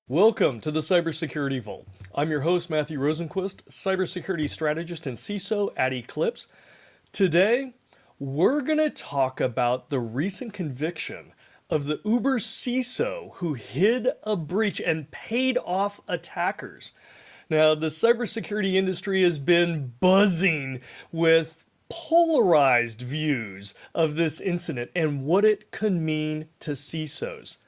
Welcome to the Cybersecurity Vault. I'm your host, Matthew Rosenquist, cybersecurity strategist and CISO at Eclipse. Today, we're going to talk about the recent conviction of the Uber CISO who hid a breach and paid off attackers. Now, the cybersecurity industry has been buzzing with polarized views of this incident and what it could mean to CISOs.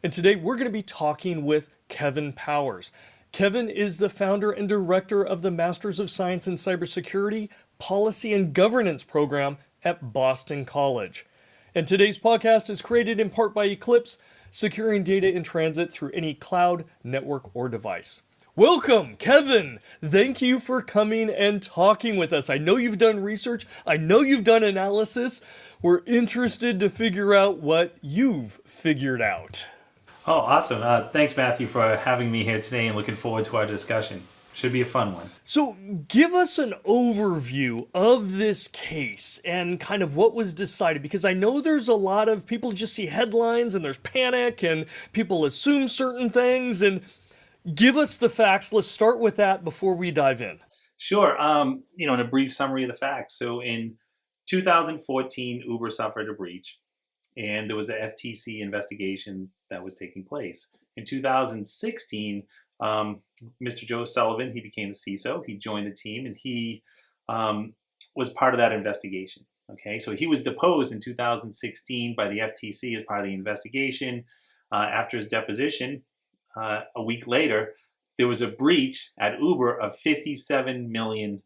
And today we're going to be talking with Kevin Powers. Kevin is the founder and director of the Masters of Science in Cybersecurity Policy and Governance program at Boston College. And today's podcast is created in part by Eclipse, securing data in transit through any cloud, network, or device. Welcome, Kevin. Thank you for coming and talking with us. I know you've done research. I know you've done analysis. We're interested to figure out what you've figured out. Oh, awesome. Thanks, Matthew, for having me here today and looking forward to our discussion. Should be a fun one. So, give us an overview of this case and kind of what was decided, because I know there's a lot of people just see headlines and there's panic and people assume certain things. And give us the facts. Let's start with that before we dive in. Sure. In a brief summary of the facts. So in 2014, Uber suffered a breach, and there was a FTC investigation that was taking place. In 2016, Mr. Joe Sullivan, he became the CISO. He joined the team, and he was part of that investigation. Okay, so he was deposed in 2016 by the FTC as part of the investigation. After his deposition, a week later, there was a breach at Uber of 57 million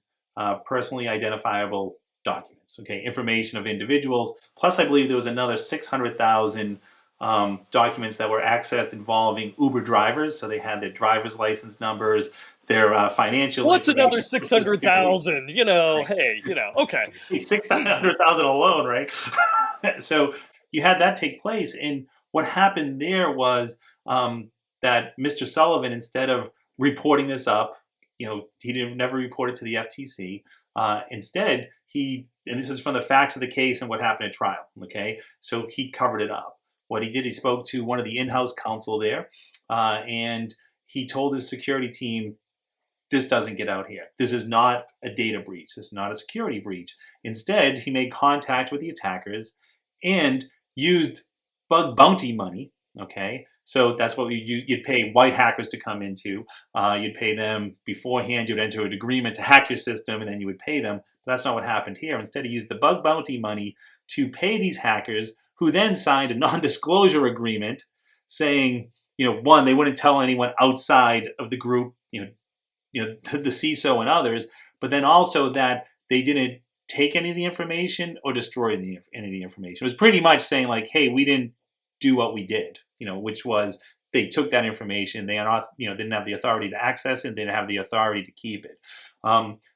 personally identifiable documents, okay, information of individuals. Plus, I believe there was another 600,000 documents that were accessed involving Uber drivers. So they had their driver's license numbers, their financial. What's another 600,000? Okay. 600,000 alone, right? So you had that take place. And what happened there was that Mr. Sullivan, instead of reporting this up, he never reported to the FTC. Instead, and this is from the facts of the case and what happened at trial, okay? So he covered it up. What he did, he spoke to one of the in-house counsel there, and he told his security team, this doesn't get out here. This is not a data breach. This is not a security breach. Instead, he made contact with the attackers and used bug bounty money, okay? So that's what you'd pay white hackers to come into. You'd pay them beforehand. You'd enter an agreement to hack your system, and then you would pay them. But that's not what happened here. Instead, he used the bug bounty money to pay these hackers, who then signed a non-disclosure agreement saying, one, they wouldn't tell anyone outside of the group, the CISO and others, but then also that they didn't take any of the information or destroy any of the information. It was pretty much saying like, hey, we didn't do what we did, which was they took that information. They didn't have the authority to access it. They didn't have the authority to keep it.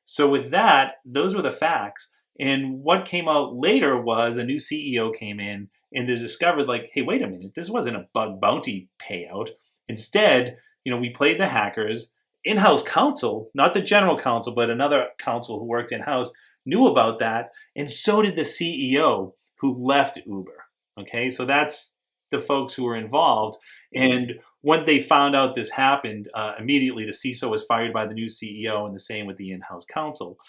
So with that, those were the facts. And what came out later was a new CEO came in and they discovered like, hey, wait a minute, this wasn't a bug bounty payout. Instead, we played the hackers. In-house counsel, not the general counsel, but another counsel who worked in-house knew about that. And so did the CEO who left Uber. Okay, so that's the folks who were involved. And when they found out this happened, immediately the CISO was fired by the new CEO, and the same with the in-house counsel.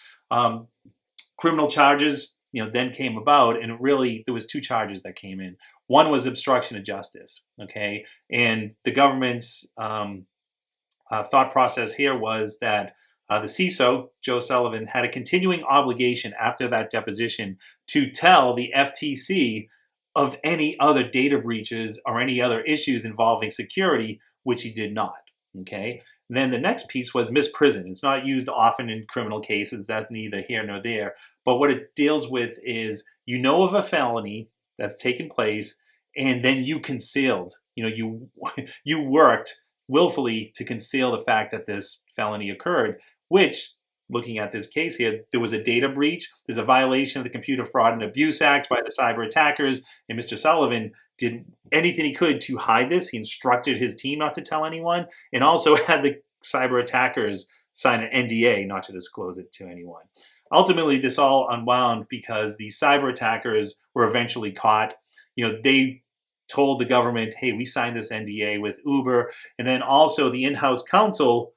Criminal charges, then came about, and really there was two charges that came in. One was obstruction of justice, okay? And the government's thought process here was that the CISO, Joe Sullivan, had a continuing obligation after that deposition to tell the FTC of any other data breaches or any other issues involving security, which he did not, okay? Then the next piece was misprison. It's not used often in criminal cases. That's neither here nor there. But what it deals with is of a felony that's taken place, and then you concealed. You worked willfully to conceal the fact that this felony occurred, which, looking at this case here, there was a data breach. There's a violation of the Computer Fraud and Abuse Act by the cyber attackers, and Mr. Sullivan did anything he could to hide this. He instructed his team not to tell anyone, and also had the cyber attackers sign an NDA not to disclose it to anyone. Ultimately, this all unwound because the cyber attackers were eventually caught. They told the government, hey, we signed this NDA with Uber. And then also the in-house counsel,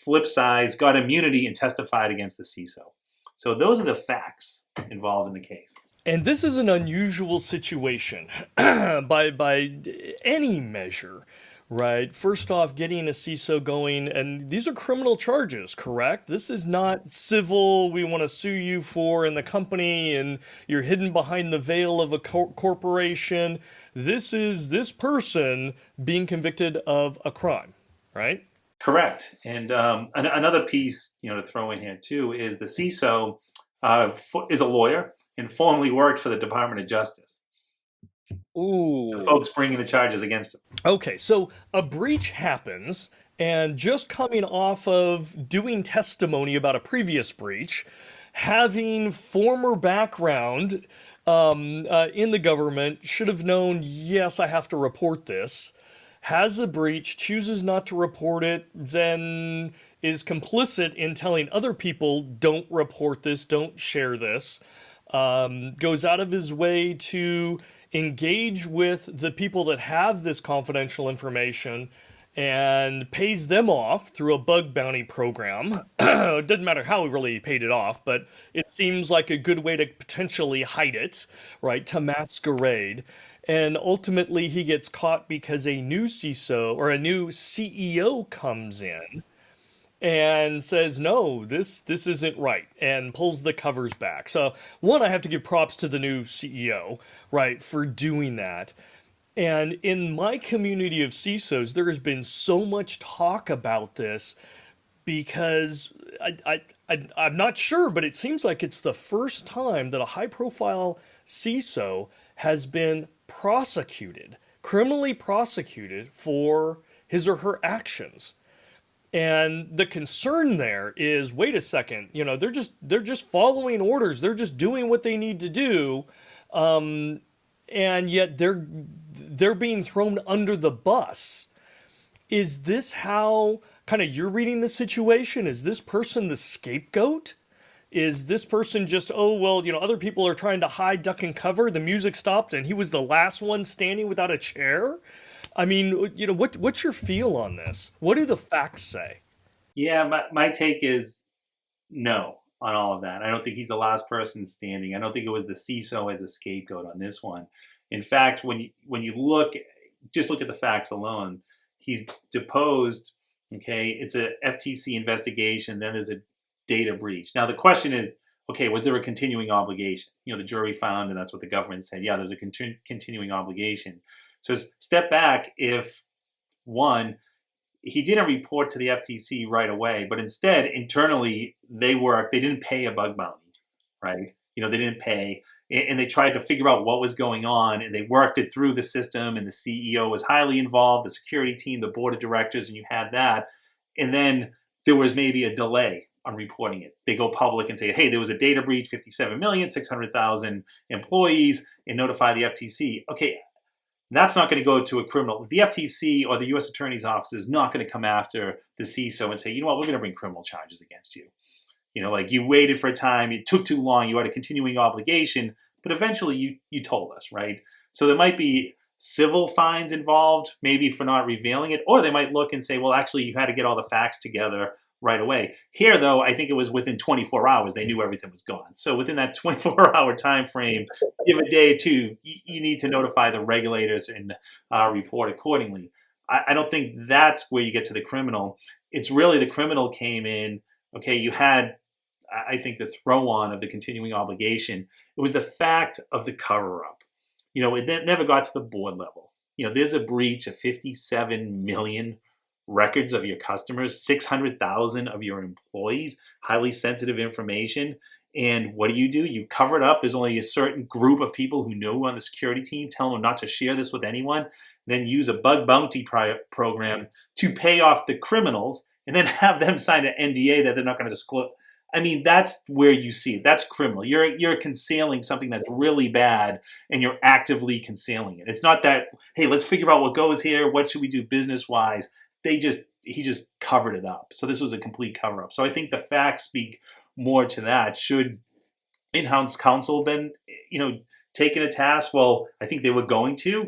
flip sides, got immunity and testified against the CISO. So those are the facts involved in the case. And this is an unusual situation by any measure, right? First off, getting a CISO going, and these are criminal charges, correct? This is not civil, we want to sue you for in the company and you're hidden behind the veil of a corporation. This is this person being convicted of a crime, right? Correct. And another piece, to throw in here too, is the CISO is a lawyer and formerly worked for the Department of Justice. The Ooh. folks bringing the charges against him. Okay, so a breach happens, and just coming off of doing testimony about a previous breach, having former background in the government, should have known, yes, I have to report this, has a breach, chooses not to report it, then is complicit in telling other people, don't report this, don't share this, goes out of his way to engage with the people that have this confidential information and pays them off through a bug bounty program. It doesn't matter how he really paid it off, but it seems like a good way to potentially hide it, right? To masquerade. And ultimately, he gets caught because a new CISO or a new CEO comes in and says, no, this isn't right, and pulls the covers back. So one, I have to give props to the new CEO, right, for doing that. And in my community of CISOs, there has been so much talk about this because I'm not sure, but it seems like it's the first time that a high profile CISO has been prosecuted, criminally prosecuted for his or her actions. And the concern there is, wait a second, they're just following orders, they're just doing what they need to do, and yet they're being thrown under the bus. Is this how kind of you're reading the situation? Is this person the scapegoat? Is this person just, oh, well, other people are trying to hide, duck, and cover. The music stopped and he was the last one standing without a chair? I mean, what's your feel on this? What do the facts say? Yeah, my take is no on all of that. I don't think he's the last person standing. I don't think it was the CISO as a scapegoat on this one. In fact, when you just look at the facts alone, he's deposed. Okay, it's a FTC investigation. Then there's a data breach. Now the question is, okay, was there a continuing obligation? The jury found, and that's what the government said. Yeah, there's a continuing obligation. So step back if one, he didn't report to the FTC right away, but instead internally they didn't pay a bug bounty, right? They didn't pay, and they tried to figure out what was going on, and they worked it through the system, and the CEO was highly involved, the security team, the board of directors, and you had that. And then there was maybe a delay on reporting it. They go public and say, hey, there was a data breach, 57,600,000 employees, and notify the FTC. Okay, that's not going to go to a criminal. The FTC or the U.S. Attorney's Office is not going to come after the CISO and say, you know what, we're going to bring criminal charges against you. Like you waited for a time, it took too long, you had a continuing obligation, but eventually you told us, right? So there might be civil fines involved, maybe for not revealing it, or they might look and say, well, actually, you had to get all the facts together right away. Here, though, I think it was within 24 hours they knew everything was gone. So within that 24-hour time frame, give a day or two, you need to notify the regulators and report accordingly. I don't think that's where you get to the criminal. It's really the criminal came in. Okay, you had, I think, the throw on of the continuing obligation. It was the fact of the cover up. It never got to the board level. There's a breach of 57 million records of your customers, 600,000 of your employees, highly sensitive information. And what do? You cover it up. There's only a certain group of people who know on the security team, tell them not to share this with anyone, then use a bug bounty program to pay off the criminals and then have them sign an NDA that they're not going to disclose. I mean, that's where you see it. That's criminal. You're concealing something that's really bad, and you're actively concealing it. It's not that, hey, let's figure out what goes here. What should we do business wise? He just covered it up. So this was a complete cover up. So I think the facts speak more to that. Should in-house counsel been, taken a task? Well, I think they were going to.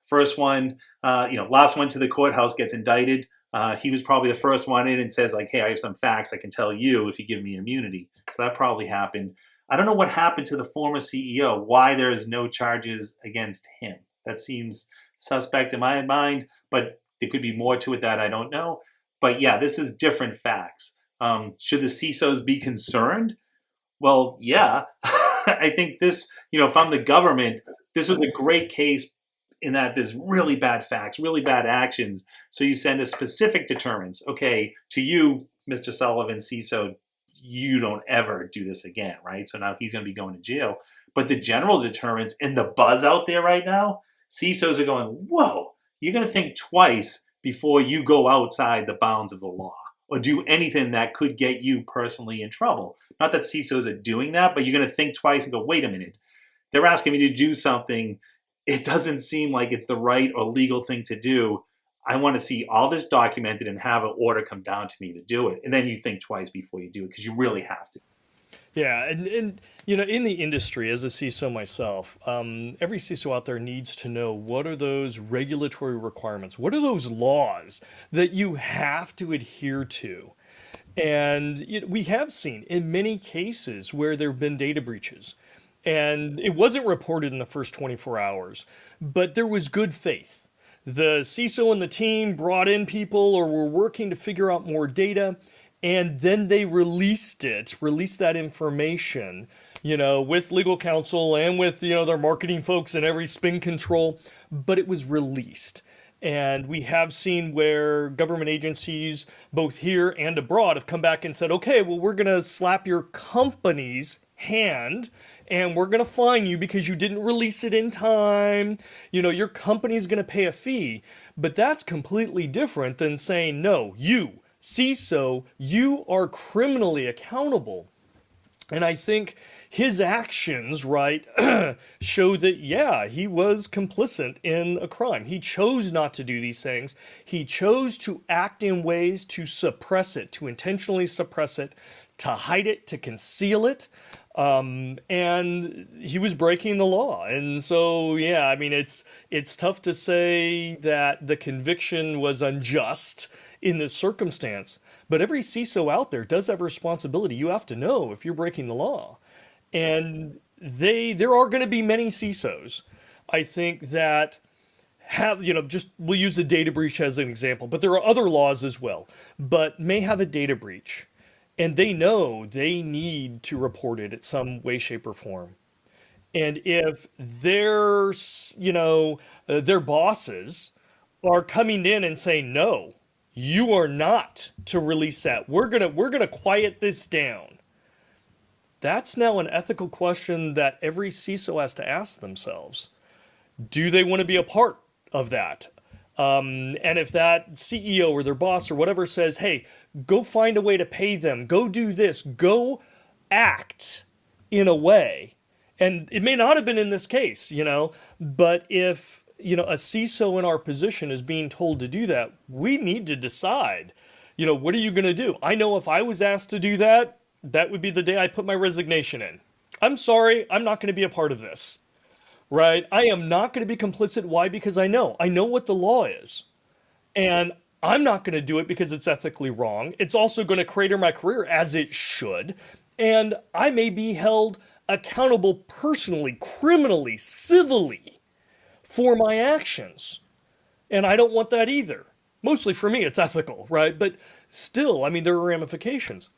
First one, last one to the courthouse gets indicted. He was probably the first one in and says like, "Hey, I have some facts I can tell you if you give me immunity." So that probably happened. I don't know what happened to the former CEO. Why there's no charges against him? That seems suspect in my mind, but there could be more to it that I don't know. But yeah, this is different facts. Should the CISOs be concerned? Well, yeah. I think this, if I'm the government, this was a great case in that there's really bad facts, really bad actions. So you send a specific deterrence. Okay, to you, Mr. Sullivan, CISO, you don't ever do this again, right? So now he's going to be going to jail. But the general deterrence and the buzz out there right now, CISOs are going, whoa, you're going to think twice before you go outside the bounds of the law or do anything that could get you personally in trouble. Not that CISOs are doing that, but you're going to think twice and go, wait a minute, they're asking me to do something. It doesn't seem like it's the right or legal thing to do. I want to see all this documented and have an order come down to me to do it. And then you think twice before you do it because you really have to. Yeah, and in the industry, as a CISO myself, every CISO out there needs to know what are those regulatory requirements, what are those laws that you have to adhere to. And we have seen in many cases where there have been data breaches, and it wasn't reported in the first 24 hours, but there was good faith. The CISO and the team brought in people or were working to figure out more data, and then they released that information, with legal counsel and with, their marketing folks and every spin control, but it was released. And we have seen where government agencies, both here and abroad, have come back and said, okay, well, we're going to slap your company's hand and we're going to fine you because you didn't release it in time. Your company's going to pay a fee. But that's completely different than saying, no, you, CISO, you are criminally accountable. And I think his actions, right, show that, yeah, he was complicit in a crime. He chose not to do these things. He chose to act in ways to suppress it, to intentionally suppress it, to hide it, to conceal it. And he was breaking the law. And so, yeah, I mean, it's tough to say that the conviction was unjust in this circumstance. But every CISO out there does have a responsibility. You have to know if you're breaking the law. And there are going to be many CISOs, I think, that have, just we'll use a data breach as an example, but there are other laws as well, but may have a data breach. And they know they need to report it in some way, shape, or form. And if their bosses are coming in and saying, no, you are not to release that. We're gonna quiet this down. That's now an ethical question that every CISO has to ask themselves. Do they want to be a part of that? And if that CEO or their boss or whatever says, hey, go find a way to pay them, go do this, go act in a way. And it may not have been in this case, but if a CISO in our position is being told to do that, we need to decide, what are you going to do? I know if I was asked to do that, that would be the day I put my resignation in. I'm sorry, I'm not going to be a part of this, right? I am not going to be complicit. Why? Because I know what the law is. And I'm not going to do it because it's ethically wrong. It's also going to crater my career, as it should. And I may be held accountable personally, criminally, civilly for my actions. And I don't want that either. Mostly for me, it's ethical, right? But still, I mean, there are ramifications.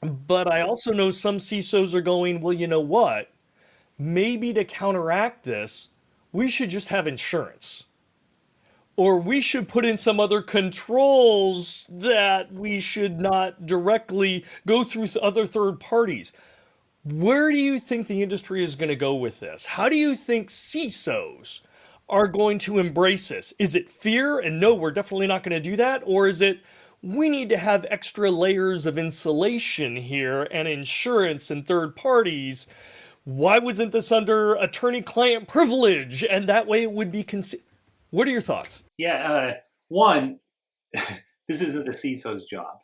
But I also know some CISOs are going, well, you know what? Maybe to counteract this, we should just have insurance. Or we should put in some other controls that we should not directly go through other third parties. Where do you think the industry is going to go with this? How do you think CISOs are going to embrace this? Is it fear and no, we're definitely not going to do that? Or is it, we need to have extra layers of insulation here and insurance and third parties? Why wasn't this under attorney-client privilege? And that way it would be What are your thoughts? Yeah, one, this isn't the CISO's job.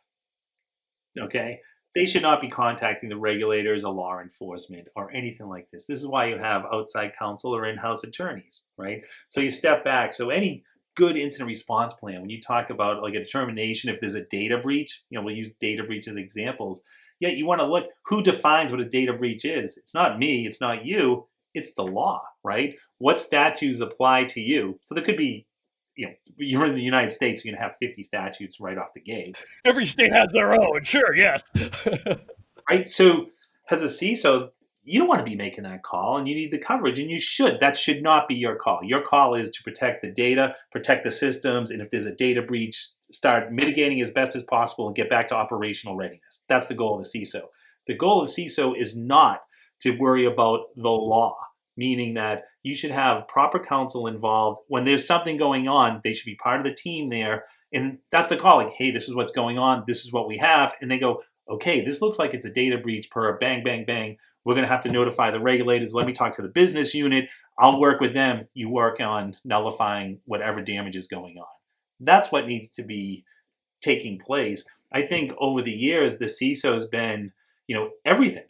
Okay, they should not be contacting the regulators or law enforcement or anything like this. This is why you have outside counsel or in-house attorneys, right? So you step back. So any good incident response plan, when you talk about like a determination if there's a data breach, we'll use data breach as examples. Yeah, you want to look who defines what a data breach is. It's not me, it's not you, it's the law, right? What statutes apply to you? So there could be, you're in the United States, you're gonna have 50 statutes right off the gate. Every state has their own, sure, yes. Right? So as a CISO, you don't want to be making that call and you need the coverage and you should. That should not be your call. Your call is to protect the data, protect the systems, and if there's a data breach, start mitigating as best as possible and get back to operational readiness. That's the goal of the CISO. The goal of the CISO is not to worry about the law, meaning that you should have proper counsel involved. When there's something going on, they should be part of the team there. And that's the call, like, hey, this is what's going on. This is what we have. And they go, okay, this looks like it's a data breach per bang, bang, bang. We're going to have to notify the regulators. Let me talk to the business unit. I'll work with them. You work on nullifying whatever damage is going on. That's what needs to be taking place. I think over the years, the CISO has been, everything.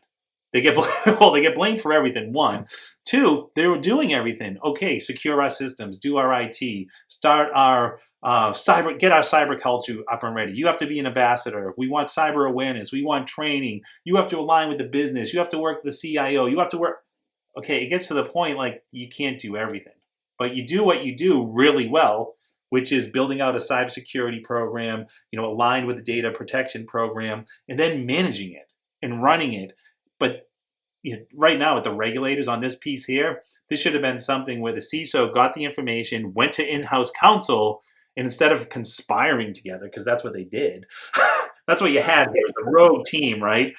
They get they get blamed for everything. One, two, they were doing everything. Okay, secure our systems, do our IT, start our get our cyber culture up and ready. You have to be an ambassador. We want cyber awareness. We want training. You have to align with the business. You have to work with the CIO. You have to work. Okay, it gets to the point like you can't do everything, but you do what you do really well, which is building out a cybersecurity program, aligned with the data protection program, and then managing it and running it. But right now with the regulators on this piece here, this should have been something where the CISO got the information, went to in-house counsel, and instead of conspiring together, because that's what they did, that's what you had here, the rogue team, right?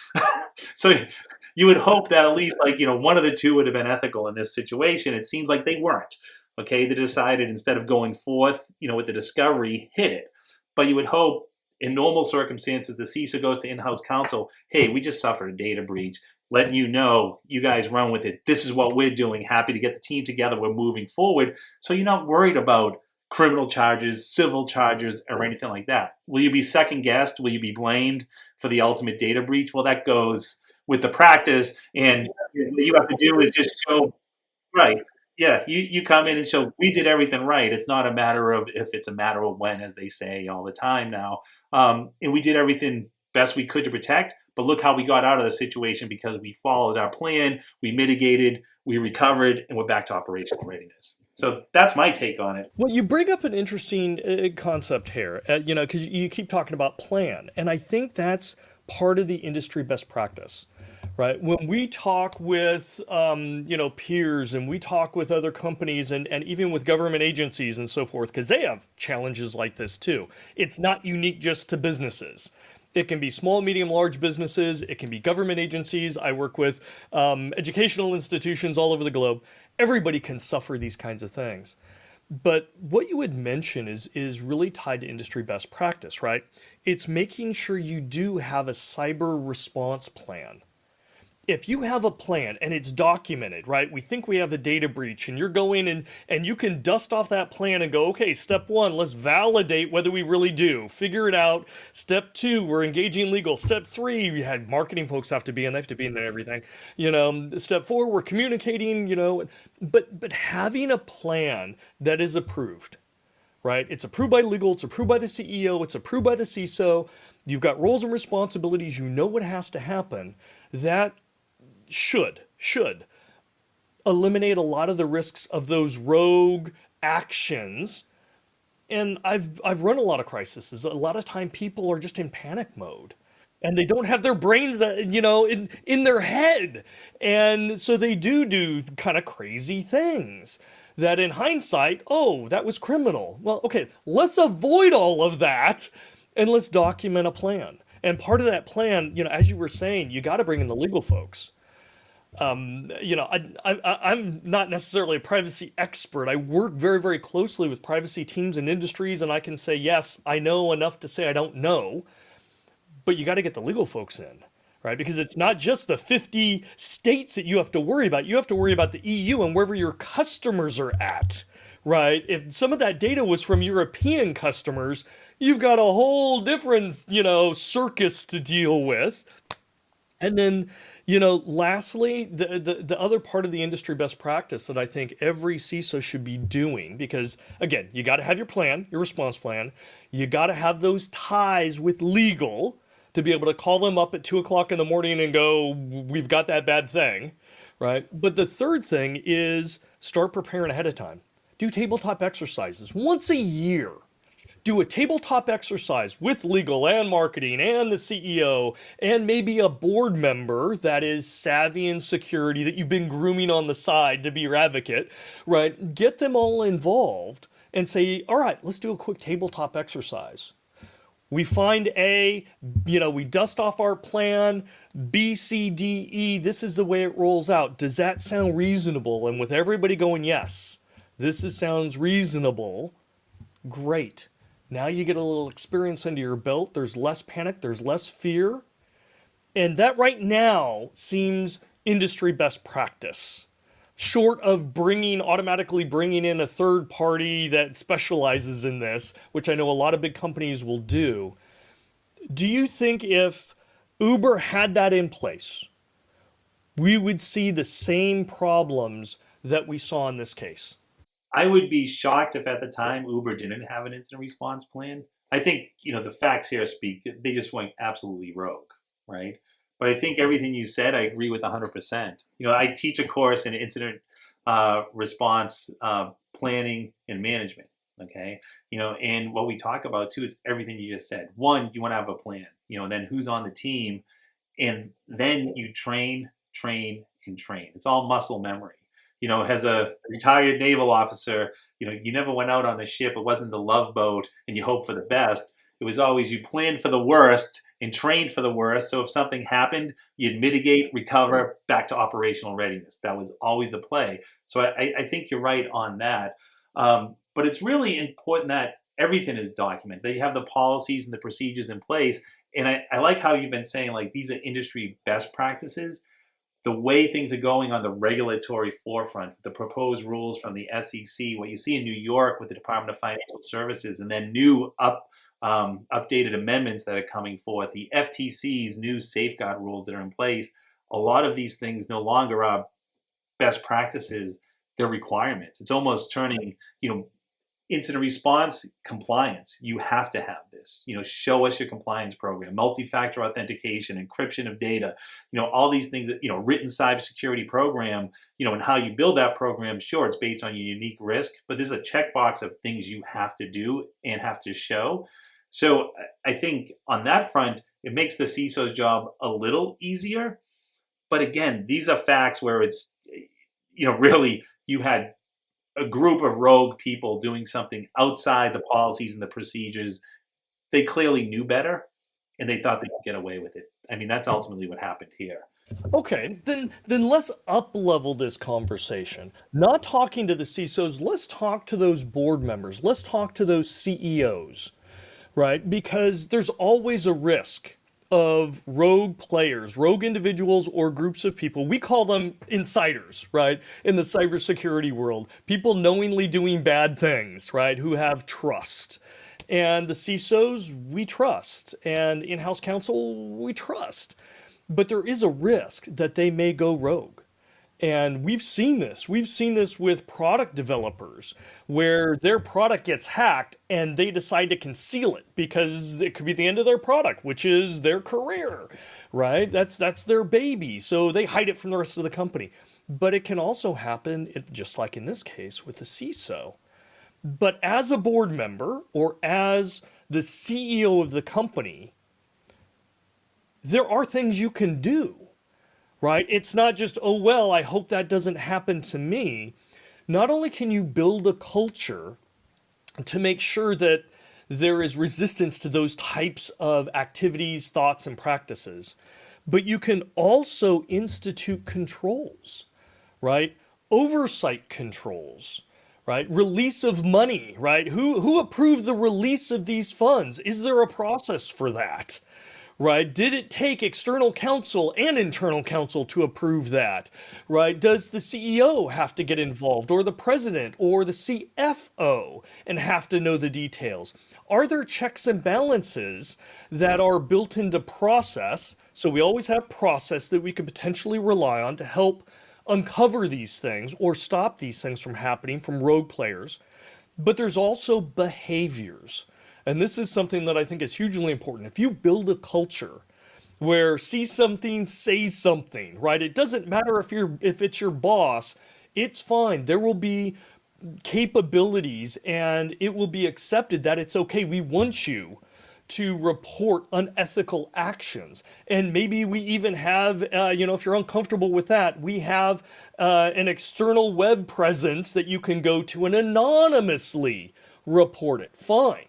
So you would hope that at least one of the two would have been ethical in this situation. It seems like they weren't. Okay, they decided instead of going forth, with the discovery, hit it. But you would hope in normal circumstances, the CISO goes to in-house counsel. Hey, we just suffered a data breach. Letting you guys run with it. This is what we're doing. Happy to get the team together. We're moving forward. So you're not worried about criminal charges, civil charges, or anything like that. Will you be second guessed? Will you be blamed for the ultimate data breach? Well, that goes with the practice. And what you have to do is just show, right. Yeah, you come in and show we did everything right. It's not a matter of if, it's a matter of when, as they say all the time now. And we did everything best we could to protect. But look how we got out of the situation because we followed our plan, we mitigated, we recovered, and we're back to operational readiness. So that's my take on it. Well, you bring up an interesting concept here, because you keep talking about plan. And I think that's part of the industry best practice. Right. When we talk with, peers and we talk with other companies and even with government agencies and so forth, because they have challenges like this too. It's not unique just to businesses. It can be small, medium, large businesses. It can be government agencies. I work with educational institutions all over the globe. Everybody can suffer these kinds of things. But what you would mention is really tied to industry best practice, right? It's making sure you do have a cyber response plan. If you have a plan and it's documented, right? We think we have a data breach and you're going and you can dust off that plan and go, okay, step one, let's validate whether we really do. Figure it out. Step two, we're engaging legal. Step three, you had marketing folks have to be in, they have to be in everything. Step four, we're communicating, but having a plan that is approved, right? It's approved by legal, it's approved by the CEO, it's approved by the CISO. You've got roles and responsibilities, you know what has to happen. That should eliminate a lot of the risks of those rogue actions. And I've run a lot of crises. A lot of time people are just in panic mode and they don't have their brains, in their head. And so they do kind of crazy things that in hindsight, oh, that was criminal. Well, okay, let's avoid all of that and let's document a plan. And part of that plan, as you were saying, you got to bring in the legal folks. I'm not necessarily a privacy expert. I work very, very closely with privacy teams and industries, and I can say, yes, I know enough to say I don't know, but you got to get the legal folks in, right? Because it's not just the 50 states that you have to worry about. You have to worry about the EU and wherever your customers are at, right? If some of that data was from European customers, you've got a whole different, circus to deal with. And then, lastly, the other part of the industry best practice that I think every CISO should be doing, because again, you got to have your plan, your response plan. You got to have those ties with legal to be able to call them up at 2 o'clock in the morning and go, we've got that bad thing, right? But the third thing is start preparing ahead of time. Do tabletop exercises once a year. Do a tabletop exercise with legal and marketing and the CEO and maybe a board member that is savvy in security that you've been grooming on the side to be your advocate, right? Get them all involved and say, all right, let's do a quick tabletop exercise. We find A, we dust off our plan, B, C, D, E, this is the way it rolls out. Does that sound reasonable? And with everybody going, yes, sounds reasonable, great. Now you get a little experience under your belt. There's less panic, there's less fear. And that right now seems industry best practice. Short of automatically bringing in a third party that specializes in this, which I know a lot of big companies will do you think if Uber had that in place, we would see the same problems that we saw in this case? I would be shocked if at the time Uber didn't have an incident response plan. I think, the facts here speak. They just went absolutely rogue, right? But I think everything you said, I agree with 100%. I teach a course in incident response planning and management. Okay. And what we talk about too is everything you just said. One, you want to have a plan, and then who's on the team, and then you train, train, and train. It's all muscle memory. As a retired naval officer, you never went out on a ship. It wasn't the Love Boat and you hope for the best. It was always you planned for the worst and trained for the worst. So if something happened, you'd mitigate, recover, back to operational readiness. That was always the play. So I think you're right on that. But it's really important that everything is documented. That you have the policies and the procedures in place. And I like how you've been saying, like, these are industry best practices. The way things are going on the regulatory forefront, the proposed rules from the SEC, what you see in New York with the Department of Financial Services, and then new updated amendments that are coming forth, the FTC's new safeguard rules that are in place. A lot of these things no longer are best practices; they're requirements. It's almost turning, incident response compliance. You have to have this. Show us your compliance program, multi-factor authentication, encryption of data. All these things that written cybersecurity program. And how you build that program. Sure, it's based on your unique risk, but there's a checkbox of things you have to do and have to show. So I think on that front, it makes the CISO's job a little easier. But again, these are facts where it's really you had a group of rogue people doing something outside the policies and the procedures. They clearly knew better and they thought they could get away with it. I mean, that's ultimately what happened here. Okay, then let's up level this conversation. Not talking to the CISOs, let's talk to those board members. Let's talk to those CEOs, right? Because there's always a risk of rogue players, rogue individuals or groups of people. We call them insiders, right? In the cybersecurity world, people knowingly doing bad things, right? Who have trust. And the CISOs, we trust. And in-house counsel, we trust. But there is a risk that they may go rogue. And we've seen this. We've seen this with product developers where their product gets hacked and they decide to conceal it because it could be the end of their product, which is their career, right? That's their baby. So they hide it from the rest of the company. But it can also happen, just like in this case, with the CISO. But as a board member or as the CEO of the company, there are things you can do, right? It's not just, oh, well, I hope that doesn't happen to me. Not only can you build a culture to make sure that there is resistance to those types of activities, thoughts, and practices, but you can also institute controls, right? Oversight controls, right? Release of money, right? Who approved the release of these funds? Is there a process for that? right? Did it take external counsel and internal counsel to approve that, right? Does the CEO have to get involved, or the president, or the CFO, and have to know the details? Are there checks and balances that are built into process? So we always have process that we could potentially rely on to help uncover these things or stop these things from happening from rogue players. But there's also behaviors. And this is something that I think is hugely important. If you build a culture where see something, say something, right? It doesn't matter if it's your boss, it's fine. There will be capabilities and it will be accepted that it's okay. We want you to report unethical actions. And maybe we even have, if you're uncomfortable with that, we have an external web presence that you can go to and anonymously report it. Fine.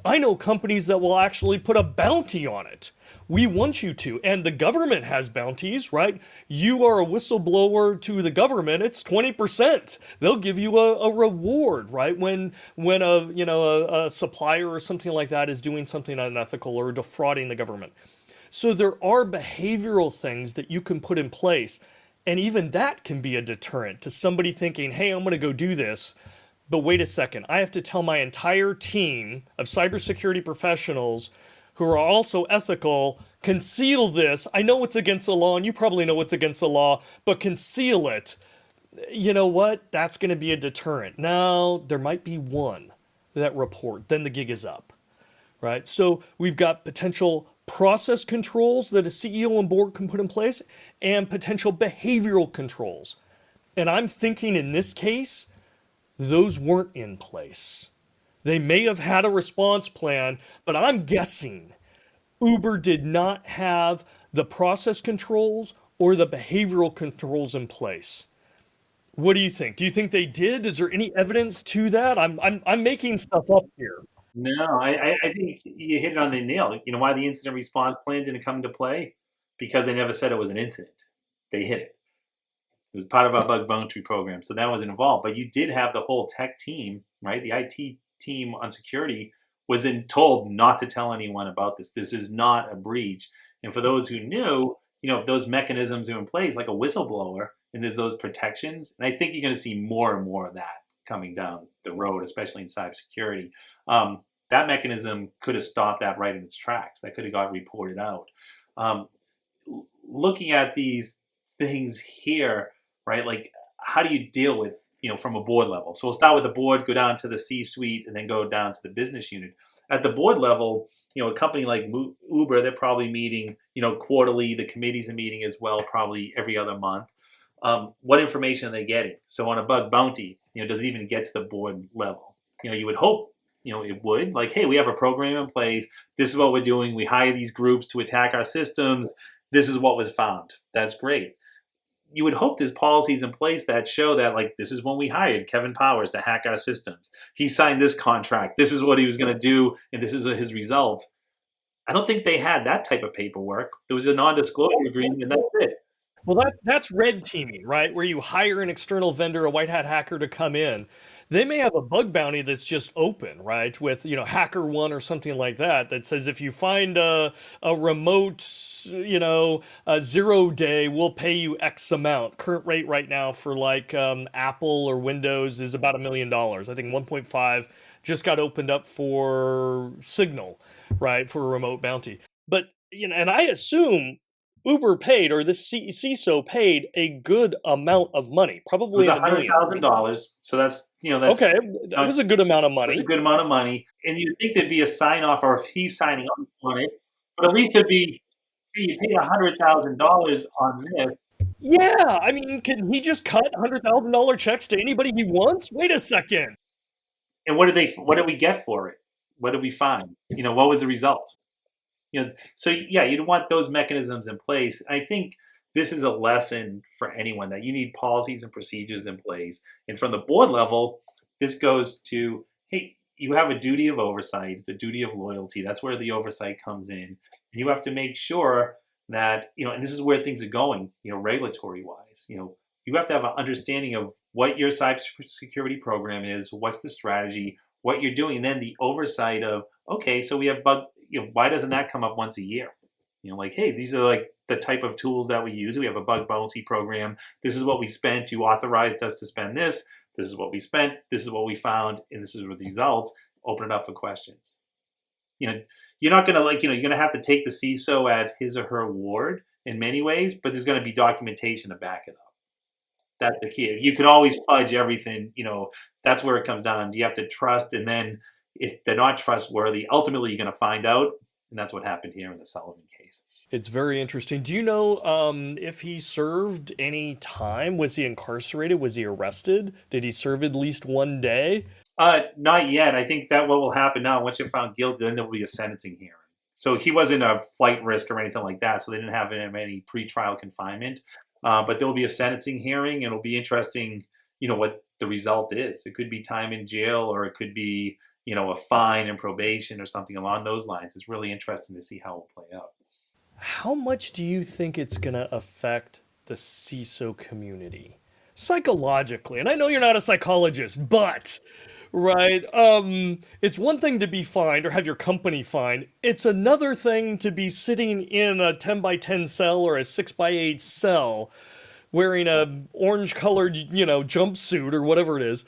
I know companies that will actually put a bounty on it. We want you to. And the government has bounties, right? You are a whistleblower to the government, it's 20%. They'll give you a reward, right? When a supplier or something like that is doing something unethical or defrauding the government. So there are behavioral things that you can put in place. And even that can be a deterrent to somebody thinking, hey, I'm going to go do this. But wait a second, I have to tell my entire team of cybersecurity professionals who are also ethical, conceal this. I know it's against the law, and you probably know what's against the law, but conceal it. You know what? That's going to be a deterrent. Now, there might be one that report, then the gig is up, right? So we've got potential process controls that a CEO and board can put in place and potential behavioral controls. And I'm thinking in this case, those weren't in place. They may have had a response plan, but I'm guessing Uber did not have the process controls or the behavioral controls in place. What do you think? Do you think they did? Is there any evidence to that? I'm making stuff up here. No, I think you hit it on the nail. You know why the incident response plan didn't come into play? Because they never said it was an incident. They hid it. It was part of our bug bounty program, so that wasn't involved. But you did have the whole tech team, right? The IT team on security was then told not to tell anyone about this. This is not a breach. And for those who knew, if those mechanisms are in place, like a whistleblower, and there's those protections, and I think you're going to see more and more of that coming down the road, especially in cybersecurity. That mechanism could have stopped that right in its tracks. That could have got reported out. Um, Looking at these things here, right? Like, how do you deal with, from a board level? So we'll start with the board, go down to the C-suite, and then go down to the business unit. At the board level, a company like Uber, they're probably meeting, quarterly. The committees are meeting as well, probably every other month. What information are they getting? So on a bug bounty, does it even get to the board level? You would hope, it would. Like, hey, we have a program in place. This is what we're doing. We hire these groups to attack our systems. This is what was found. That's great. You would hope there's policies in place that show that, like, this is when we hired Kevin Powers to hack our systems. He signed this contract. This is what he was going to do, and this is his result. I don't think they had that type of paperwork. There was a non-disclosure agreement, and that's it. Well, that's red teaming, right? Where you hire an external vendor, a white hat hacker to come in. They may have a bug bounty that's just open, right? With, Hacker One or something like that, that says if you find a remote, a 0 day, we'll pay you X amount. Current rate right now for like Apple or Windows is about $1 million. I think 1.5 just got opened up for Signal, right? For a remote bounty. But, and I assume Uber paid, or the CISO paid a good amount of money, It was probably in a the hundred millions. thousand dollars, so that's Okay, that was a good amount of that's a money. good amount of money. And you'd think there'd be a sign off, or if he's signing off on it, but at least there'd be, hey, you paid $100,000 on this. Yeah, I mean, can he just cut $100,000 checks to anybody he wants? Wait a second. And what did we get for it? What did we find? What was the result? So yeah, you'd want those mechanisms in place. I think this is a lesson for anyone, that you need policies and procedures in place. And from the board level, this goes to, hey, you have a duty of oversight. It's a duty of loyalty. That's where the oversight comes in. And you have to make sure that, and this is where things are going, regulatory wise. You have to have an understanding of what your cybersecurity program is, what's the strategy, what you're doing, and then the oversight of, okay, so we have bug, why doesn't that come up once a year? Like, hey, these are like the type of tools that we use. We have a bug bounty program. This is what we spent. You authorized us to spend this. This is what we spent. This is what we found, and this is the results. Open it up for questions. You know, you're not gonna you're gonna have to take the CISO at his or her word in many ways, but there's gonna be documentation to back it up. That's the key. You can always fudge everything. That's where it comes down. You have to trust, and then if they're not trustworthy, ultimately you're going to find out, and that's what happened here in the Sullivan case. It's very interesting. Do you know if he served any time? Was he incarcerated? Was he arrested? Did he serve at least one day? Not yet. I think that what will happen now, once you're found guilty, then there will be a sentencing hearing. So he wasn't a flight risk or anything like that, so they didn't have him any pretrial confinement. But there will be a sentencing hearing, and it'll be interesting, what the result is. It could be time in jail, or it could be, a fine and probation or something along those lines. It's really interesting to see how it will play out. How much do you think it's going to affect the CISO community psychologically? And I know you're not a psychologist, but right, it's one thing to be fined or have your company fined. It's another thing to be sitting in a 10 by 10 cell or a 6 by 8 cell wearing a orange colored, jumpsuit or whatever it is.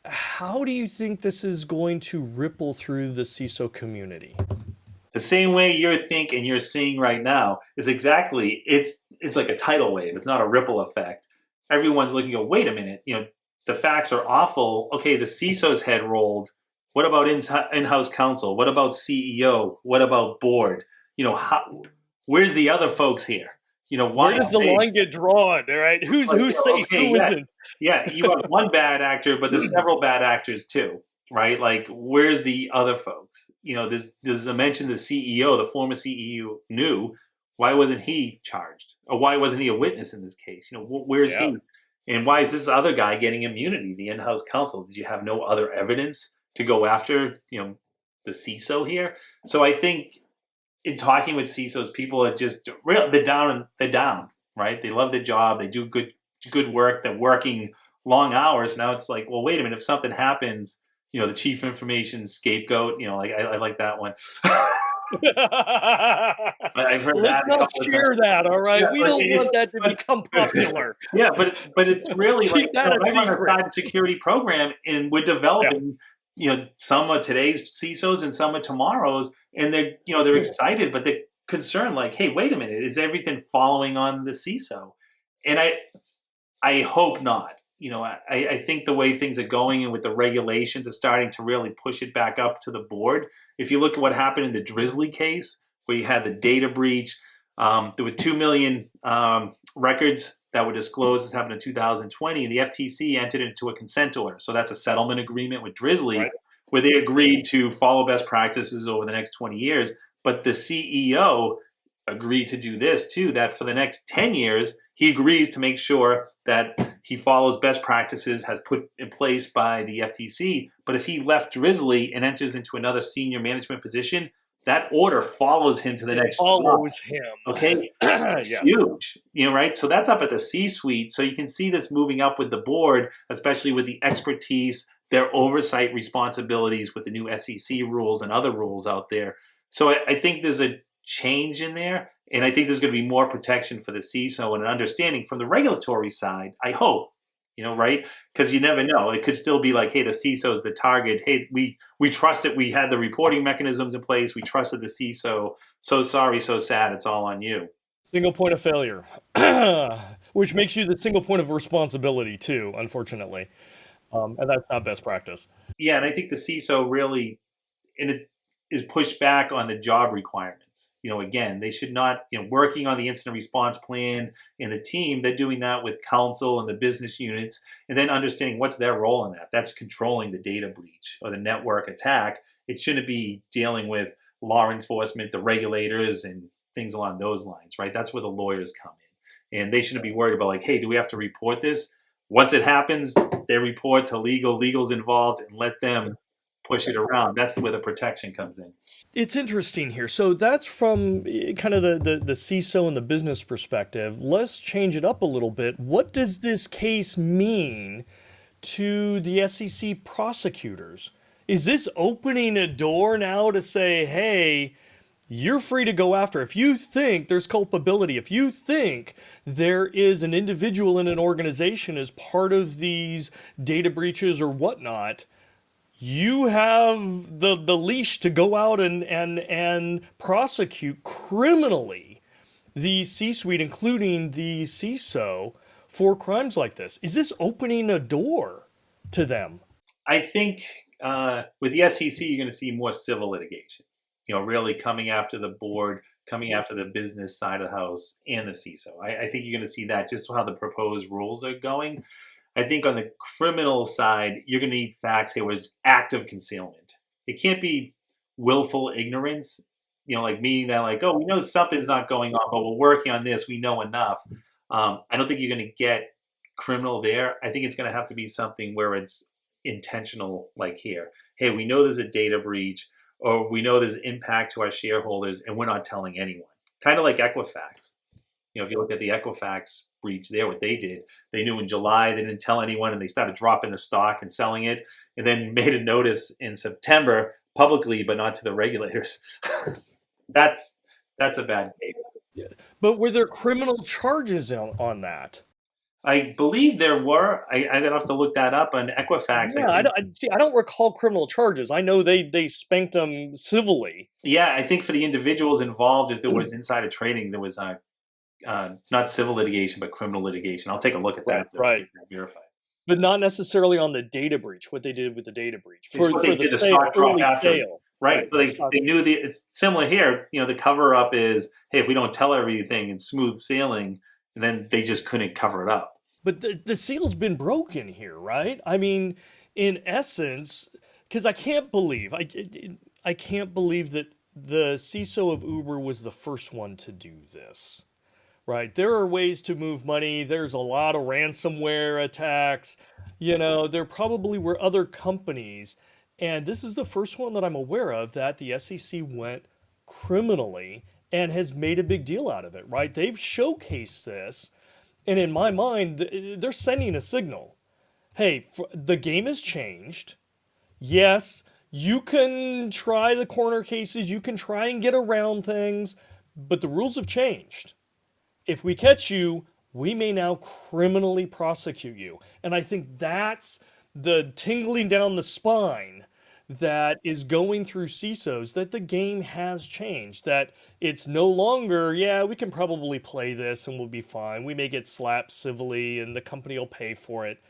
How do you think this is going to ripple through the CISO community? The same way you're thinking, you're seeing right now is exactly, it's like a tidal wave. It's not a ripple effect. Everyone's looking, go, wait a minute, the facts are awful. Okay, the CISO's head rolled. What about in-house counsel? What about CEO? What about board? Where's the other folks here? Why Where does are the they? line get drawn? All right, who's safe, Okay, who yeah, isn't? yeah. You have one bad actor, but there's several bad actors too, right? Like, where's the other folks? There's a mention the CEO, the former CEO knew. Why wasn't he charged, or why wasn't he a witness in this case? Where's Yeah. he? And why is this other guy getting immunity? The in-house counsel. Did you have no other evidence to go after? The CISO here. So I think in talking with CISOs, people are just real. They're down, right? They love their job. They do good work. They're working long hours. Now it's like, well, wait a minute. If something happens, the chief information scapegoat. Like I like that one. I've heard Let's that a not couple of share times. that, all right? Yeah, We but don't it's want that to but become popular. yeah, but it's really like, Keep that a I run a secret. cybersecurity program, and we're Yeah. developing. Some are today's CISOs and some are tomorrow's, and they're excited, but they're concerned. Like, hey, wait a minute, is everything following on the CISO? And I hope not. I think the way things are going and with the regulations are starting to really push it back up to the board. If you look at what happened in the Drizzly case, where you had the data breach, there were 2 million records that were disclosed. This happened in 2020, and the FTC entered into a consent order. So that's a settlement agreement with Drizzly, Right. where they agreed to follow best practices over the next 20 years. But the CEO agreed to do this too, that for the next 10 years, he agrees to make sure that he follows best practices has put in place by the FTC. But if he left Drizzly and enters into another senior management position, that order follows him to the It next job. follows Okay, him. it's Yes. huge, right? So that's up at the C-suite. So you can see this moving up with the board, especially with the expertise, their oversight responsibilities with the new SEC rules and other rules out there. So I think there's a change in there, and I think there's going to be more protection for the CISO and an understanding from the regulatory side. I hope, right? Because you never know. It could still be like, hey, the CISO is the target. Hey, we trusted. We had the reporting mechanisms in place. We trusted the CISO. So sorry, so sad. It's all on you. Single point of failure, which makes you the single point of responsibility too, unfortunately. And that's not best practice. Yeah, and I think the CISO really, and it is pushed back on the job requirements. Again, they should not, working on the incident response plan in the team, they're doing that with counsel and the business units, and then understanding what's their role in that. That's controlling the data breach or the network attack. It shouldn't be dealing with law enforcement, the regulators, and things along those lines, right? That's where the lawyers come in. And they shouldn't be worried about, like, hey, do we have to report this? Once it happens, they report to legal, legal's involved, and let them push it around. That's where the protection comes in. It's interesting here. So that's from kind of the CISO and the business perspective. Let's change it up a little bit. What does this case mean to the SEC prosecutors? Is this opening a door now to say, hey, you're free to go after. If you think there's culpability, if you think there is an individual in an organization as part of these data breaches or whatnot, you have the leash to go out and prosecute criminally the C-suite, including the CISO, for crimes like this. Is this opening a door to them? I think with the SEC, you're going to see more civil litigation. Really coming after the board, coming after the business side of the house, and the CISO. I think you're going to see that just how the proposed rules are going. I think on the criminal side, you're going to need facts here was active concealment. It can't be willful ignorance, like meaning that like, oh, we know something's not going on, but we're working on this. We know enough. I don't think you're going to get criminal there. I think it's going to have to be something where it's intentional, like here. Hey, we know there's a data breach, or we know there's impact to our shareholders, and we're not telling anyone. Kind of like Equifax. If you look at the Equifax breach there, what they did, they knew in July, they didn't tell anyone, and they started dropping the stock and selling it, and then made a notice in September publicly, but not to the regulators. that's that's a bad case. Yeah. But were there criminal charges on that? I believe there were. I'm gonna have to look that up on Equifax. I Yeah, think. I don't recall criminal charges. I know they spanked them civilly. Yeah, I think for the individuals involved, if there was insider trading, there was not civil litigation, but criminal litigation. I'll take a look at Right, that to right. get that verified. But not necessarily on the data breach. What they did with the data breach It's what for they the did. The stock dropped early after, sale, right? right? So The they stock. knew it's similar here. The cover up is, hey, if we don't tell everything and smooth sailing, and then they just couldn't cover it up. But the seal's been broken here, right? I mean, in essence, because I can't believe that the CISO of Uber was the first one to do this. Right. There are ways to move money. There's a lot of ransomware attacks. There probably were other companies. And this is the first one that I'm aware of that the SEC went criminally and has made a big deal out of it, right? They've showcased this. And in my mind, they're sending a signal. Hey, the game has changed. Yes, you can try the corner cases, you can try and get around things, but the rules have changed. If we catch you, we may now criminally prosecute you. And I think that's the tingling down the spine that is going through CISOs, that the game has changed, that it's no longer, yeah, we can probably play this and we'll be fine. We may get slapped civilly and the company will pay for it.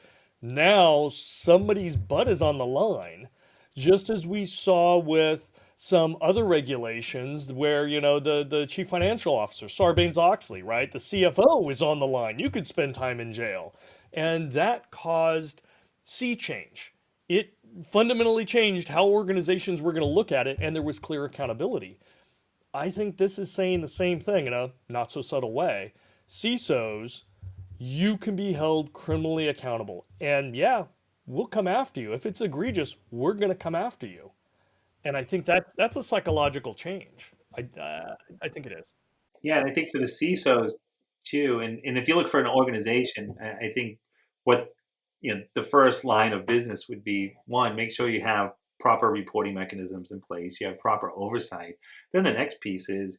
Now somebody's butt is on the line, just as we saw with some other regulations where, the chief financial officer, Sarbanes-Oxley, right? The CFO is on the line. You could spend time in jail. And that caused sea change. It fundamentally changed how organizations were going to look at it, and there was clear accountability. I think this is saying the same thing in a not so subtle way. CISOs, you can be held criminally accountable. And yeah, we'll come after you. If it's egregious, we're going to come after you. And I think that's a psychological change. I think it is. Yeah, and I think for the CISOs too, and if you look for an organization, I think what the first line of business would be one, make sure you have proper reporting mechanisms in place, you have proper oversight. Then the next piece is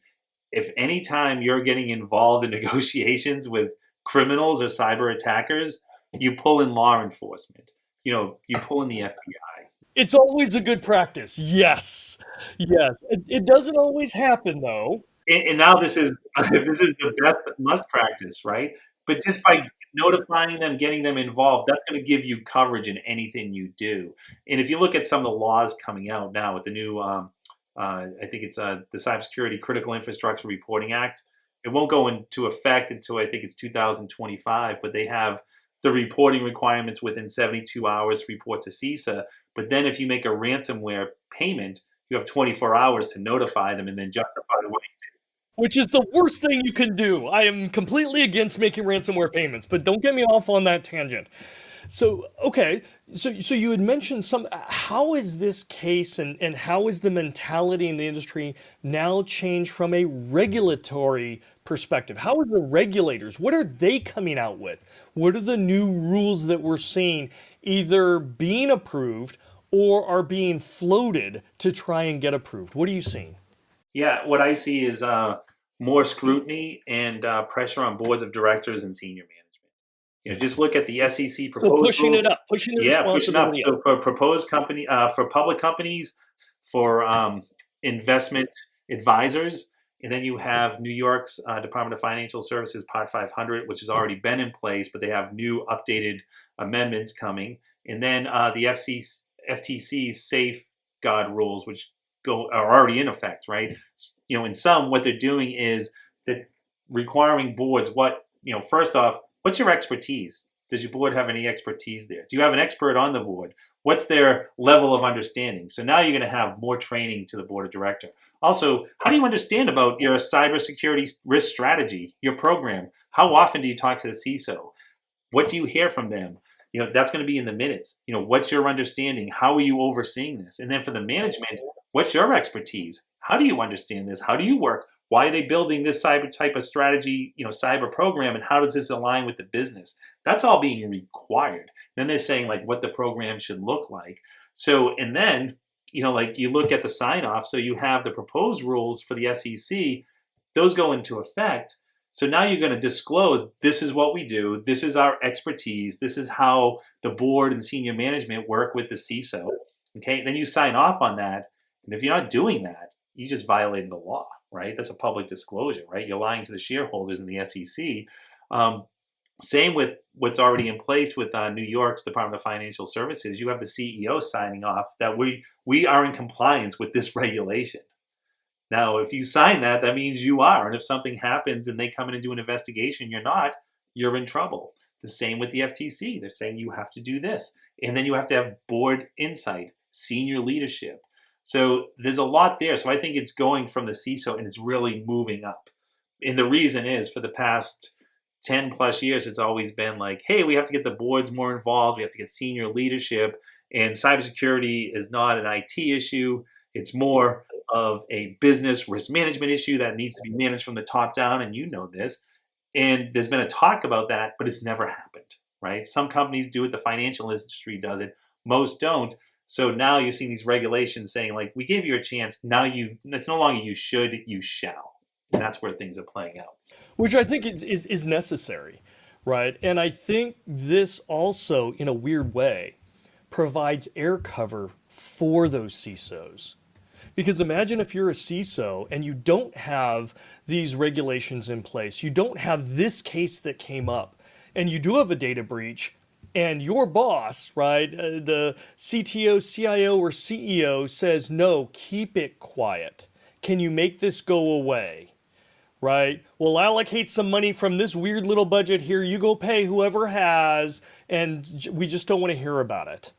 if anytime you're getting involved in negotiations with criminals or cyber attackers, you pull in law enforcement. You pull in the FBI. It's always a good practice. Yes. Yes. It doesn't always happen though. And now this is this is the best must practice, right? But just by notifying them, getting them involved, that's going to give you coverage in anything you do. And if you look at some of the laws coming out now with the new, I think it's the Cybersecurity Critical Infrastructure Reporting Act. It won't go into effect until I think it's 2025, but they have the reporting requirements within 72 hours to report to CISA. But then if you make a ransomware payment, you have 24 hours to notify them and then justify the way. Which is the worst thing you can do. I am completely against making ransomware payments, but don't get me off on that tangent. So, okay, so you had mentioned some. How is this case and how is the mentality in the industry now changed from a regulatory perspective? How are the regulators? What are they coming out with? What are the new rules that we're seeing either being approved or are being floated to try and get approved? What are you seeing? Yeah, what I see is more scrutiny and pressure on boards of directors and senior management. Just look at the SEC So proposed pushing rules. it up, pushing the Yeah, pushing up. responsibility up. So for proposed company, for public companies, for investment advisors, and then you have New York's Department of Financial Services Part 500, which has already been in place, but they have new updated amendments coming, and then the FTC's safeguard rules, which go are already in effect, right? In some, what they're doing is that requiring boards first off, what's your expertise? Does your board have any expertise there? Do you have an expert on the board? What's their level of understanding? So now you're going to have more training to the board of director. Also, how do you understand about your cybersecurity risk strategy, your program? How often do you talk to the CISO? What do you hear from them? That's going to be in the minutes. What's your understanding? How are you overseeing this? And then for the management, what's your expertise? How do you understand this? How do you work? Why are they building this cyber type of strategy, cyber program, and how does this align with the business? That's all being required. Then they're saying like what the program should look like. So, and then, like you look at the sign off. So you have the proposed rules for the SEC, those go into effect. So now you're going to disclose this is what we do, this is our expertise, this is how the board and senior management work with the CISO. Okay, then you sign off on that. And if you're not doing that, you just violated the law, right? That's a public disclosure, right? You're lying to the shareholders in the SEC. Um, Same with what's already in place with New York's Department of Financial Services. You have the CEO signing off that we are in compliance with this regulation. Now, if you sign that, that means you are. And if something happens and they come in and do an investigation, you're not, you're in trouble. The same with the FTC. They're saying you have to do this. And then you have to have board insight, senior leadership. So there's a lot there. So I think it's going from the CISO and it's really moving up. And the reason is for the past 10 plus years, it's always been like, hey, we have to get the boards more involved. We have to get senior leadership. And cybersecurity is not an IT issue. It's more of a business risk management issue that needs to be managed from the top down. And you know this. And there's been a talk about that, but it's never happened, right? Some companies do it. The financial industry does it. Most don't. So now you're seeing these regulations saying like, we gave you a chance. Now it's no longer you should, you shall. And that's where things are playing out. Which I think is necessary, right? And I think this also, in a weird way, provides air cover for those CISOs. Because imagine if you're a CISO and you don't have these regulations in place, you don't have this case that came up, and you do have a data breach, and your boss, right, the CTO, CIO, or CEO says, no, keep it quiet. Can you make this go away? Right? We'll allocate some money from this weird little budget here. You go pay whoever has, and we just don't want to hear about it.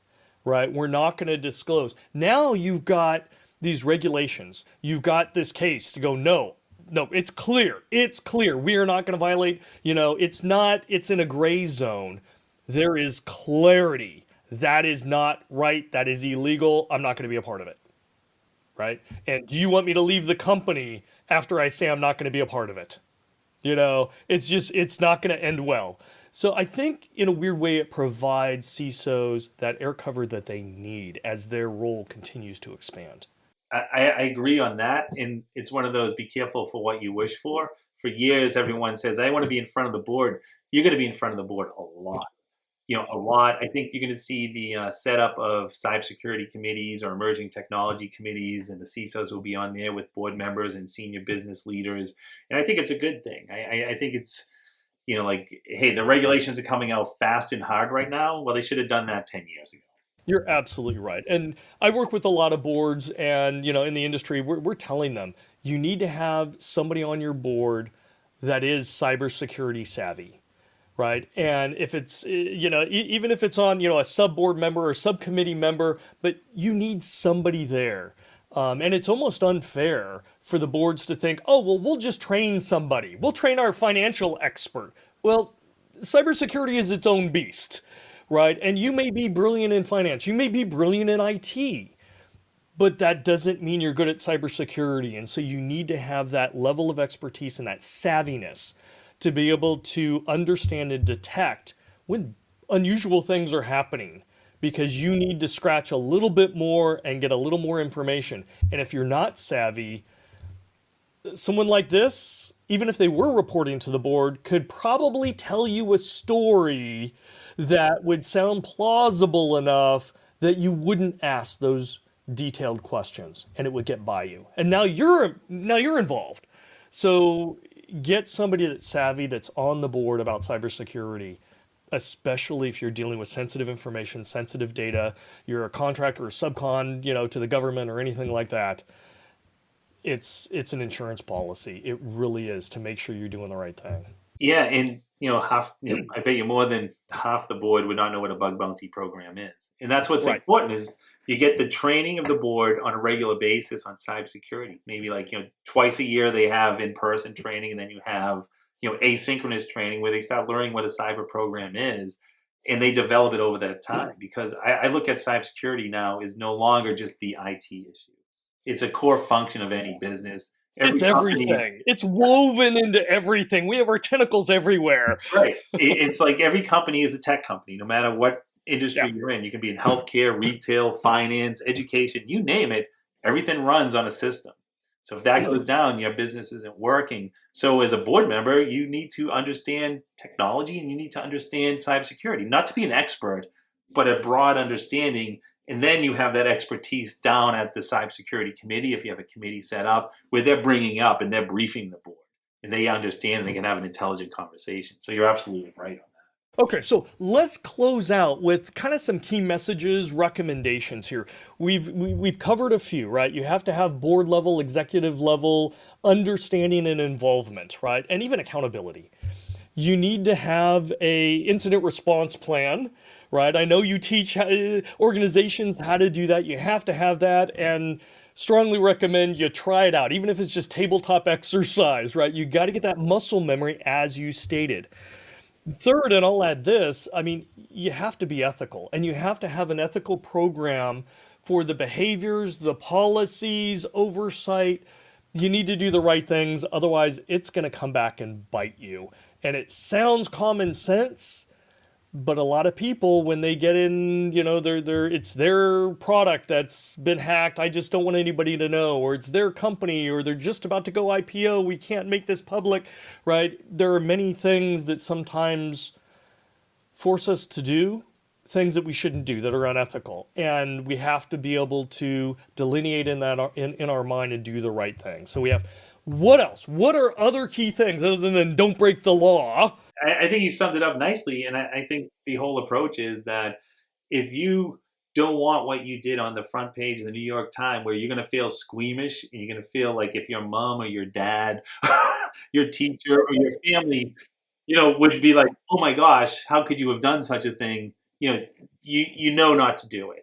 Right? We're not going to disclose. Now you've got these regulations. You've got this case to go, no, no, it's clear. It's clear. We are not going to violate, it's not, it's in a gray zone. There is clarity. That is not right. That is illegal. I'm not going to be a part of it. Right? And do you want me to leave the company after I say I'm not going to be a part of it? It's not going to end well. So I think in a weird way it provides CISOs that air cover that they need as their role continues to expand. I agree on that. And it's one of those be careful for what you wish for. For years, everyone says, I want to be in front of the board. You're going to be in front of the board a lot. A lot. I think you're going to see the setup of cybersecurity committees or emerging technology committees, and the CISOs will be on there with board members and senior business leaders. And I think it's a good thing. I think it's, like, hey, the regulations are coming out fast and hard right now. Well, they should have done that 10 years ago. You're absolutely right. And I work with a lot of boards and, in the industry, we're telling them you need to have somebody on your board that is cybersecurity savvy, right? And if it's, even if it's on, a sub board member or subcommittee member, but you need somebody there. And it's almost unfair for the boards to think, oh, well, we'll just train somebody. We'll train our financial expert. Well, cybersecurity is its own beast, right? And you may be brilliant in finance, you may be brilliant in IT, but that doesn't mean you're good at cybersecurity. And so you need to have that level of expertise and that savviness to be able to understand and detect when unusual things are happening because you need to scratch a little bit more and get a little more information. And if you're not savvy, someone like this, even if they were reporting to the board, could probably tell you a story that would sound plausible enough that you wouldn't ask those detailed questions and it would get by you. And now you're involved. So get somebody that's savvy, that's on the board about cybersecurity, especially if you're dealing with sensitive information, sensitive data, you're a contractor or subcon, to the government or anything like that. It's an insurance policy. It really is, to make sure you're doing the right thing. Yeah, and I bet you more than half the board would not know what a bug bounty program is. And that's what's Right. important is you get the training of the board on a regular basis on cybersecurity. Maybe like, twice a year they have in-person training, and then you have, asynchronous training where they start learning what a cyber program is, and they develop it over that time. Because I look at cybersecurity now is no longer just the IT issue. It's a core function of any business. Every It's company. everything. It's woven into everything. We have our tentacles everywhere. Right. It's like every company is a tech company, no matter what Yeah. industry you're in. You can be in healthcare, retail, finance, education, you name it. Everything runs on a system. So if that goes down, your business isn't working. So as a board member, you need to understand technology and you need to understand cybersecurity, not to be an expert, but a broad understanding. And then you have that expertise down at the cybersecurity committee, if you have a committee set up, where they're bringing up and they're briefing the board and they understand and they can have an intelligent conversation. So you're absolutely right on Okay, so let's close out with kind of some key messages, recommendations here. We've covered a few, right? You have to have board level, executive level understanding and involvement, right? And even accountability. You need to have a incident response plan, right? I know you teach organizations how to do that. You have to have that, and strongly recommend you try it out, even if it's just tabletop exercise, right? You got to get that muscle memory as you stated. Third, and I'll add this, I mean, you have to be ethical, and you have to have an ethical program for the behaviors, the policies, oversight. You need to do the right things, otherwise it's going to come back and bite you. And it sounds common sense, but a lot of people, when they get in, it's their product that's been hacked. I just don't want anybody to know, or it's their company, or they're just about to go IPO. We can't make this public, right? There are many things that sometimes force us to do things that we shouldn't do, that are unethical, and we have to be able to delineate in our mind and do the right thing. So we have, what else? What are other key things other than don't break the law? that. I think you summed it up nicely. And I think the whole approach is that if you don't want what you did on the front page of the New York Times, where you're going to feel squeamish and you're going to feel like if your mom or your dad, your teacher or your family, would be like, oh my gosh, how could you have done such a thing? You know not to do it.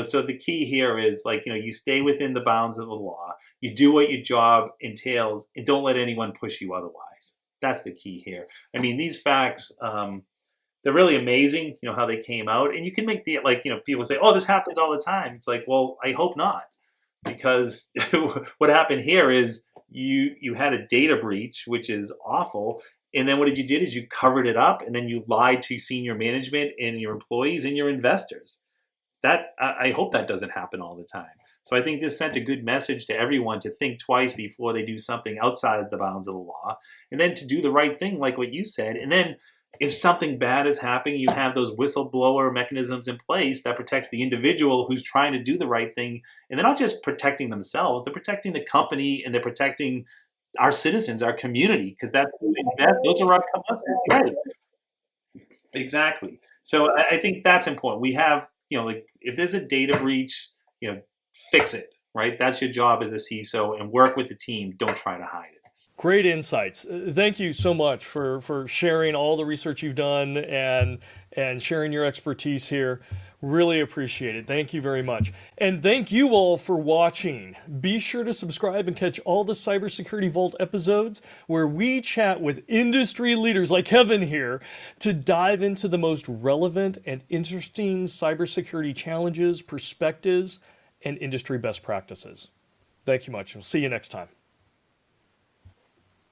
So the key here is like, you stay within the bounds of the law, you do what your job entails, and don't let anyone push you otherwise. That's the key here. I mean, these facts, they're really amazing, how they came out. And you can make the, like, people say, oh, this happens all the time. It's like, well, I hope not, because what happened here is you had a data breach, which is awful. And then what did you did is you covered it up, and then you lied to senior management and your employees and your investors. That I hope that doesn't happen all the time. So I think this sent a good message to everyone to think twice before they do something outside the bounds of the law, and then to do the right thing, like what you said. And then if something bad is happening, you have those whistleblower mechanisms in place that protects the individual who's trying to do the right thing. And they're not just protecting themselves; they're protecting the company and they're protecting our citizens, our community, because that's who invest. Those are our customers, right? Exactly. So I think that's important. We have, like if there's a data breach, fix it, right? That's your job as a CISO, and work with the team. Don't try to hide it. Great insights. Thank you so much for sharing all the research you've done and sharing your expertise here. Really appreciate it. Thank you very much. And thank you all for watching. Be sure to subscribe and catch all the Cybersecurity Vault episodes where we chat with industry leaders like Kevin here to dive into the most relevant and interesting cybersecurity challenges, perspectives, and industry best practices. Thank you much. We'll see you next time.